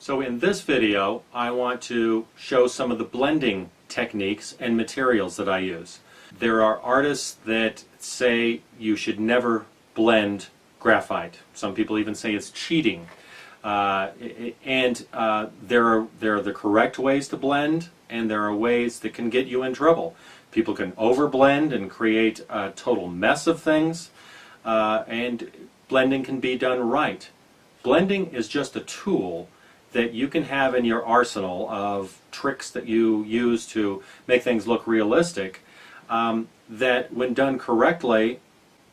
So in this video, I want to show some of the blending techniques and materials that I use. There are artists that say you should never blend graphite. Some people even say it's cheating. There are the correct ways to blend, and there are ways that can get you in trouble. People can overblend and create a total mess of things, and blending can be done right. Blending is just a tool that you can have in your arsenal of tricks that you use to make things look realistic, that when done correctly,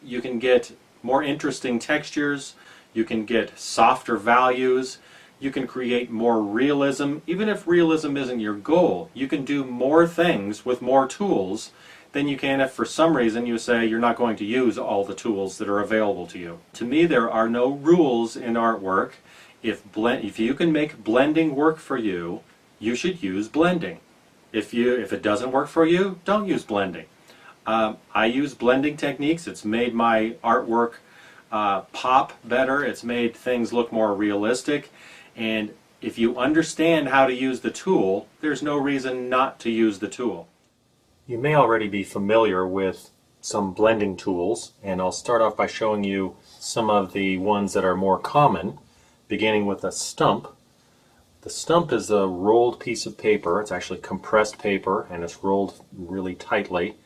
you can get more interesting textures, you can get softer values, you can create more realism. Even if realism isn't your goal, you can do more things with more tools than you can if for some reason you say you're not going to use all the tools that are available to you. To me, there are no rules in artwork. If you can make blending work for you, you should use blending. If it doesn't work for you, don't use blending. I use blending techniques. It's made my artwork pop better. It's made things look more realistic. And if you understand how to use the tool, there's no reason not to use the tool. You may already be familiar with some blending tools, and I'll start off by showing you some of the ones that are more common, beginning with a stump. The stump is a rolled piece of paper. It's actually compressed paper, and it's rolled really tightly,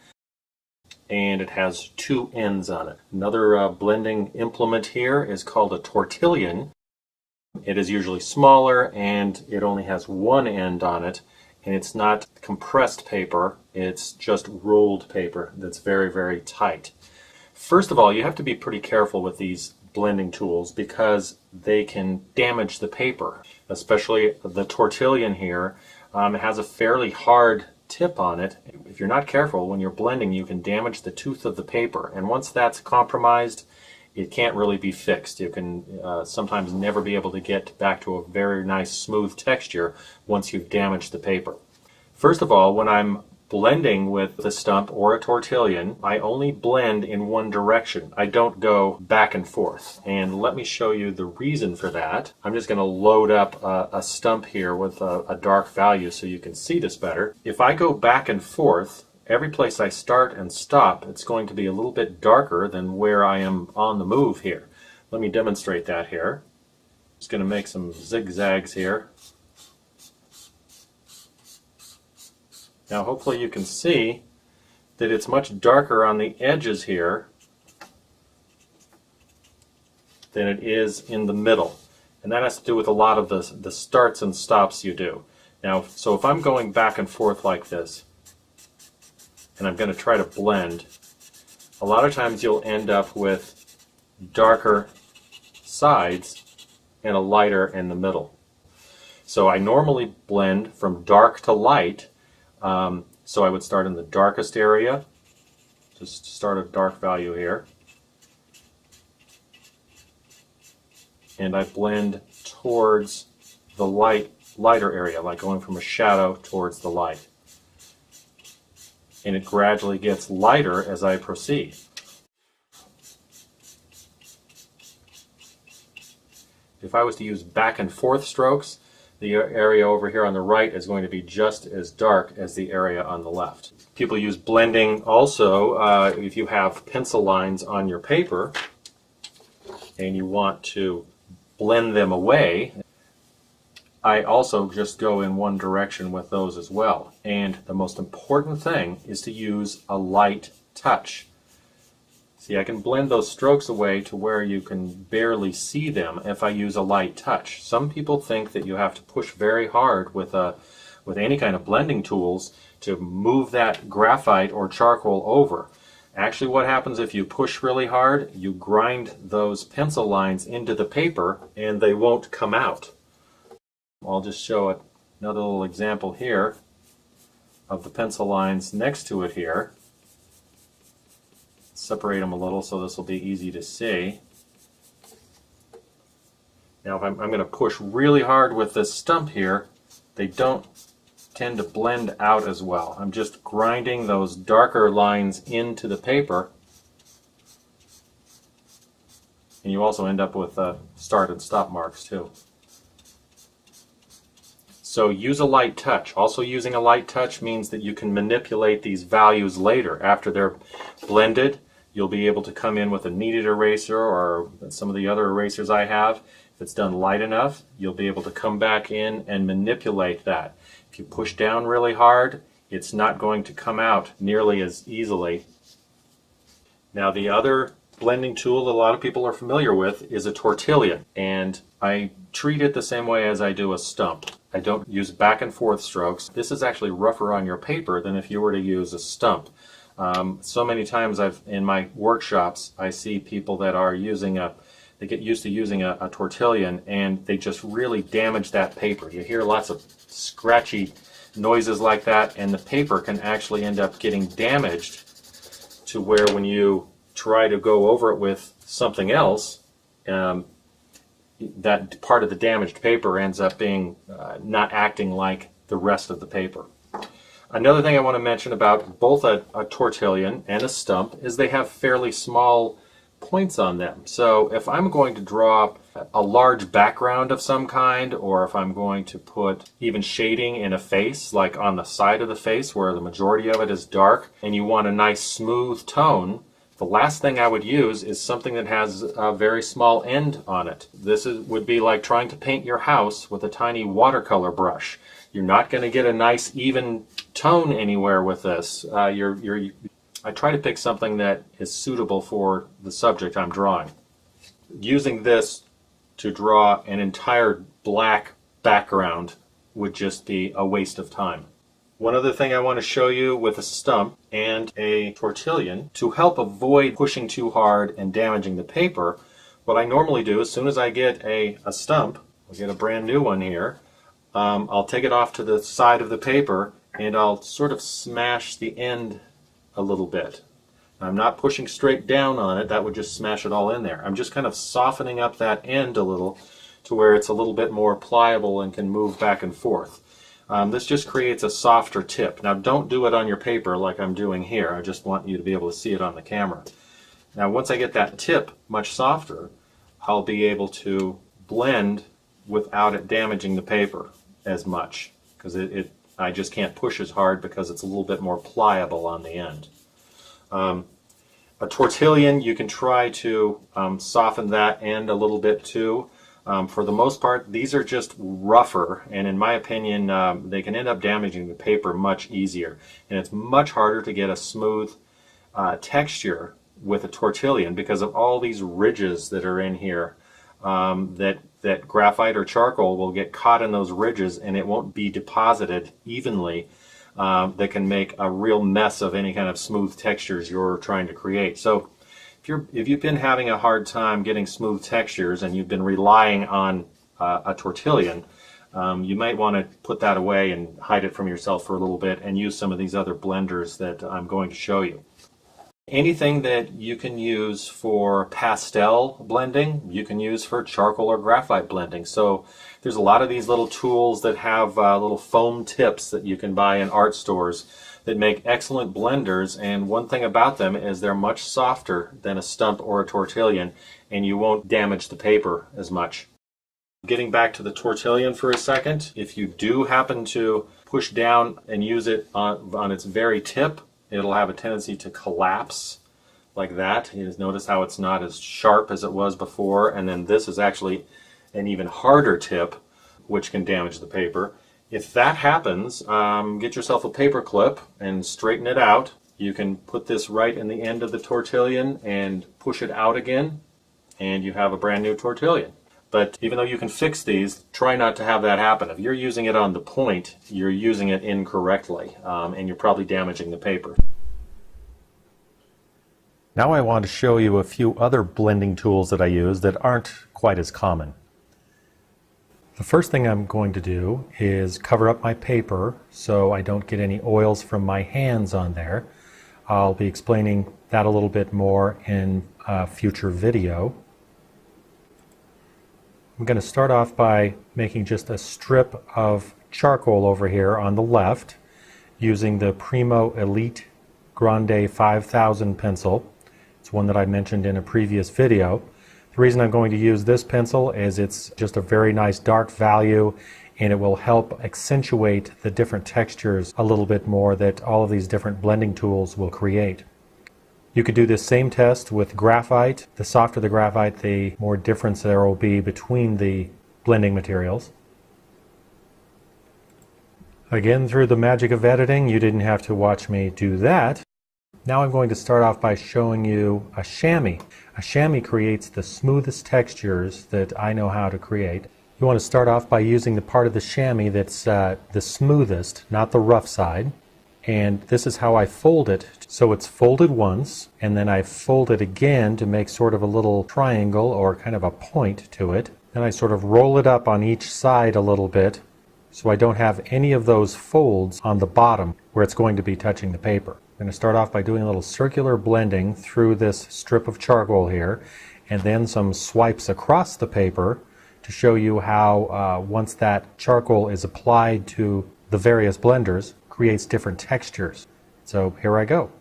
and it has two ends on it. Another blending implement here is called a tortillon. It is usually smaller, and it only has one end on it, and it's not compressed paper, it's just rolled paper that's very, very tight. First of all, you have to be pretty careful with these blending tools because they can damage the paper. Especially the tortillon here has a fairly hard tip on it. If you're not careful when you're blending, you can damage the tooth of the paper, and once that's compromised, it can't really be fixed. You can sometimes never be able to get back to a very nice smooth texture once you've damaged the paper. First of all, when I'm blending with a stump or a tortillon, I only blend in one direction. I don't go back and forth. And let me show you the reason for that. I'm just going to load up a stump here with a dark value so you can see this better. If I go back and forth, every place I start and stop, it's going to be a little bit darker than where I am on the move here. Let me demonstrate that here. Just going to make some zigzags here. Now hopefully you can see that it's much darker on the edges here than it is in the middle. And that has to do with a lot of the starts and stops you do. Now, so if I'm going back and forth like this, and I'm going to try to blend, a lot of times you'll end up with darker sides and a lighter in the middle. So I normally blend from dark to light. So I would start in the darkest area, just start a dark value here, and I blend towards the lighter area, like going from a shadow towards the light. And it gradually gets lighter as I proceed. If I was to use back and forth strokes, the area over here on the right is going to be just as dark as the area on the left. People use blending also if you have pencil lines on your paper and you want to blend them away. I also just go in one direction with those as well. And the most important thing is to use a light touch. See, I can blend those strokes away to where you can barely see them if I use a light touch. Some people think that you have to push very hard with any kind of blending tools to move that graphite or charcoal over. Actually, what happens if you push really hard, you grind those pencil lines into the paper and they won't come out. I'll just show another little example here of the pencil lines next to it here. Separate them a little so this will be easy to see. Now if I'm going to push really hard with this stump here, they don't tend to blend out as well. I'm just grinding those darker lines into the paper, and you also end up with start and stop marks too. So use a light touch. Also, using a light touch means that you can manipulate these values later. After they're blended, you'll be able to come in with a kneaded eraser or some of the other erasers I have. If it's done light enough, you'll be able to come back in and manipulate that. If you push down really hard, it's not going to come out nearly as easily. Now, the other blending tool that a lot of people are familiar with is a tortillon, and I treat it the same way as I do a stump. I don't use back and forth strokes. This is actually rougher on your paper than if you were to use a stump. So many times in my workshops, I see people that are they get used to using a tortillon, and they just really damage that paper. You hear lots of scratchy noises like that, and the paper can actually end up getting damaged to where when you try to go over it with something else, that part of the damaged paper ends up being not acting like the rest of the paper. Another thing I want to mention about both a tortillon and a stump is they have fairly small points on them. So if I'm going to draw a large background of some kind, or if I'm going to put even shading in a face, like on the side of the face where the majority of it is dark, and you want a nice smooth tone, the last thing I would use is something that has a very small end on it. This would be like trying to paint your house with a tiny watercolor brush. You're not going to get a nice even tone anywhere with this. I try to pick something that is suitable for the subject I'm drawing. Using this to draw an entire black background would just be a waste of time. One other thing I want to show you with a stump and a tortillon, to help avoid pushing too hard and damaging the paper, what I normally do as soon as I get a stump, I'll get a brand new one here, I'll take it off to the side of the paper and I'll sort of smash the end a little bit. I'm not pushing straight down on it, that would just smash it all in there. I'm just kind of softening up that end a little to where it's a little bit more pliable and can move back and forth. This just creates a softer tip. Now, don't do it on your paper like I'm doing here. I just want you to be able to see it on the camera. Now, once I get that tip much softer, I'll be able to blend without it damaging the paper as much, because I just can't push as hard because it's a little bit more pliable on the end. A tortillon, you can try to soften that end a little bit too. For the most part, these are just rougher, and in my opinion, they can end up damaging the paper much easier. And it's much harder to get a smooth texture with a tortillon because of all these ridges that are in here. That graphite or charcoal will get caught in those ridges, and it won't be deposited evenly. That can make a real mess of any kind of smooth textures you're trying to create. So if you've been having a hard time getting smooth textures and you've been relying on a tortillon, you might want to put that away and hide it from yourself for a little bit and use some of these other blenders that I'm going to show you. Anything that you can use for pastel blending, you can use for charcoal or graphite blending. So there's a lot of these little tools that have little foam tips that you can buy in art stores that make excellent blenders, and one thing about them is they're much softer than a stump or a tortillon, and you won't damage the paper as much. Getting back to the tortillon for a second, if you do happen to push down and use it on its very tip, it'll have a tendency to collapse like that. You just notice how it's not as sharp as it was before, and then this is actually an even harder tip, which can damage the paper. If that happens, get yourself a paper clip and straighten it out. You can put this right in the end of the tortillon and push it out again, and you have a brand new tortillon. But even though you can fix these, try not to have that happen. If you're using it on the point, you're using it incorrectly, and you're probably damaging the paper. Now I want to show you a few other blending tools that I use that aren't quite as common. The first thing I'm going to do is cover up my paper so I don't get any oils from my hands on there. I'll be explaining that a little bit more in a future video. I'm going to start off by making just a strip of charcoal over here on the left using the Premo Elite Grande 5000 pencil. It's one that I mentioned in a previous video. The reason I'm going to use this pencil is it's just a very nice dark value. and it will help accentuate the different textures a little bit more that all of these different blending tools will create. You could do this same test with graphite. The softer the graphite, the more difference there will be between the blending materials. Again, through the magic of editing, you didn't have to watch me do that. Now I'm going to start off by showing you a chamois. A chamois creates the smoothest textures that I know how to create. You want to start off by using the part of the chamois that's the smoothest, not the rough side. And this is how I fold it. So it's folded once, and then I fold it again to make sort of a little triangle or kind of a point to it. Then I sort of roll it up on each side a little bit so I don't have any of those folds on the bottom where it's going to be touching the paper. I'm going to start off by doing a little circular blending through this strip of charcoal here, and then some swipes across the paper to show you how once that charcoal is applied to the various blenders, creates different textures. So here I go.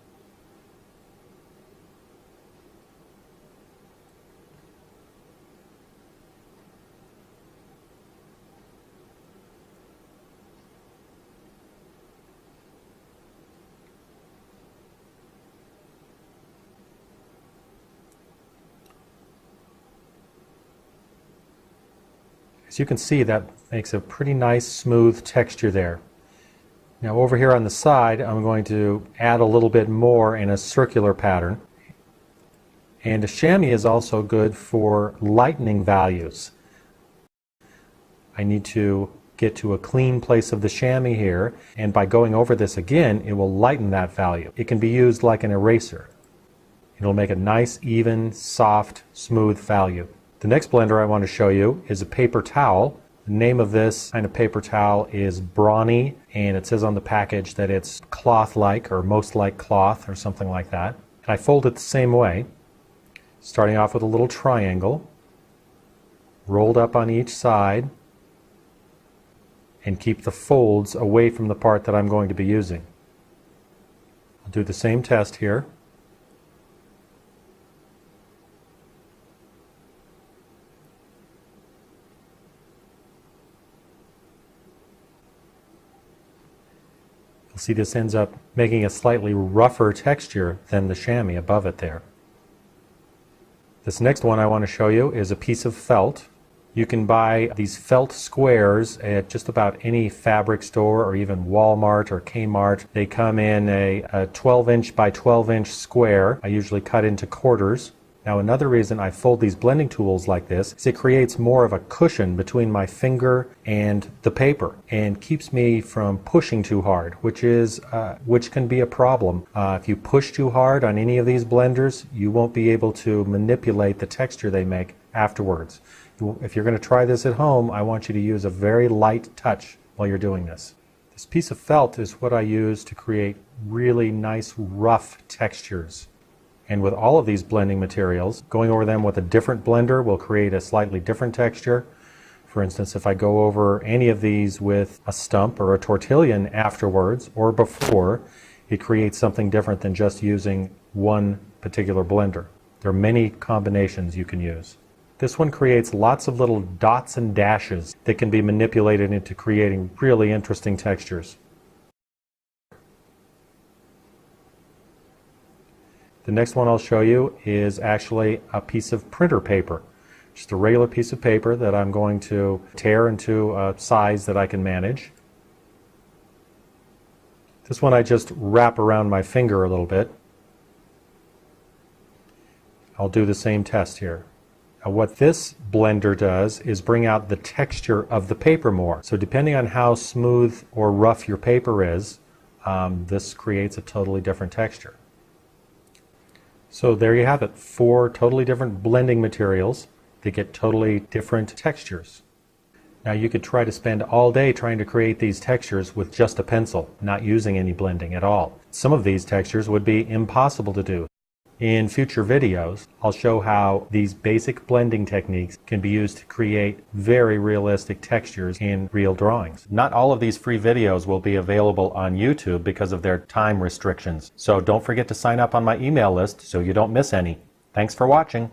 As you can see, that makes a pretty nice smooth texture there. Now over here on the side, I'm going to add a little bit more in a circular pattern. And a chamois is also good for lightening values. I need to get to a clean place of the chamois here, and by going over this again, it will lighten that value. It can be used like an eraser. It'll make a nice, even, soft, smooth value. The next blender I want to show you is a paper towel. The name of this kind of paper towel is Brawny, and it says on the package that it's cloth-like or most like cloth or something like that. And I fold it the same way, starting off with a little triangle, rolled up on each side, and keep the folds away from the part that I'm going to be using. I'll do the same test here. You'll see this ends up making a slightly rougher texture than the chamois above it there. This next one I want to show you is a piece of felt. You can buy these felt squares at just about any fabric store or even Walmart or Kmart. They come in a 12-inch by 12-inch square. I usually cut into quarters. Now another reason I fold these blending tools like this is it creates more of a cushion between my finger and the paper and keeps me from pushing too hard, which can be a problem. If you push too hard on any of these blenders, you won't be able to manipulate the texture they make afterwards. If you're going to try this at home, I want you to use a very light touch while you're doing this. This piece of felt is what I use to create really nice rough textures. And with all of these blending materials, going over them with a different blender will create a slightly different texture. For instance, if I go over any of these with a stump or a tortillon afterwards or before, it creates something different than just using one particular blender. There are many combinations you can use. This one creates lots of little dots and dashes that can be manipulated into creating really interesting textures. The next one I'll show you is actually a piece of printer paper. Just a regular piece of paper that I'm going to tear into a size that I can manage. This one I just wrap around my finger a little bit. I'll do the same test here. Now what this blender does is bring out the texture of the paper more. So depending on how smooth or rough your paper is, this creates a totally different texture. So there you have it, 4 totally different blending materials that get totally different textures. Now you could try to spend all day trying to create these textures with just a pencil, not using any blending at all. Some of these textures would be impossible to do. In future videos, I'll show how these basic blending techniques can be used to create very realistic textures in real drawings. Not all of these free videos will be available on YouTube because of their time restrictions, so don't forget to sign up on my email list so you don't miss any. Thanks for watching.